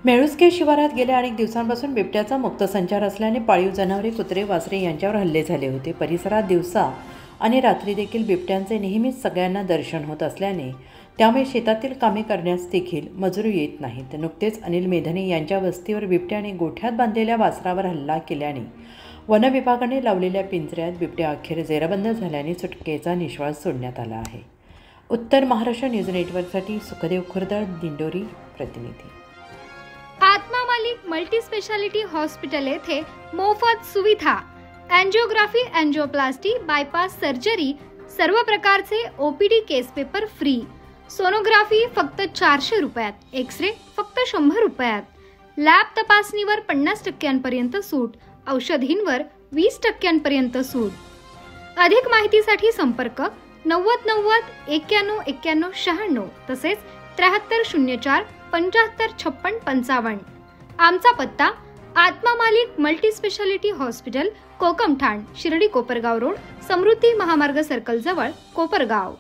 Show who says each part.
Speaker 1: मेळुस्के शिवारात गेल्या अनेक दिवसांपासून बिबट्याचा मुक्त संचार असल्याने पाळीव जनावरे, कुत्रे, वासरे यांच्यावर हल्ले झाले होते। परिसरात दिवसा आणि रात्री देखील बिबट्यांचे नेहमीच सगळ्यांना दर्शन होत असल्याने त्यामुळे शेतातील कामे करण्यास देखील मजूर येत नाहीत। नुकतेच अनिल मेधने यांच्या वस्तीवर बिबट्याने गोठ्यात बांधलेल्या वासरावर हल्ला केल्याने वन विभागाने लावलेल्या पिंजऱ्यात बिबट्या अखेर जेरबंद झाल्याने सुटकेचा निश्वास सोडण्यात आला आहे। उत्तर महाराष्ट्र न्यूज नेटवर्कसाठी सुखदेव खुर्द, दिंडोरी प्रतिनिधी।
Speaker 2: आत्मा मालिक मल्टी स्पेशालिटी हॉस्पिटल येथे मोफत सुविधा, एंजियोग्राफी, एंजियोप्लास्टी, बायपास सर्जरी, सर्व प्रकारचे ओपीडी केस पेपर फ्री, सोनोग्राफी फक्त 400 रुपयात, एक्सरे फक्त 100 रुपयात, लॅब तपासणीवर 50% सूट, औषधींवर 20% सूट। अधिक माहितीसाठी संपर्क 90 90 91 91 96 तसेच 7304 75 56 55। आमचा पत्ता Atma Malik multi speciality hospital, Kokamthan, Shirdi Kopargaon road, Samruddhi Mahamarg circle जवळ, कोपरगाव।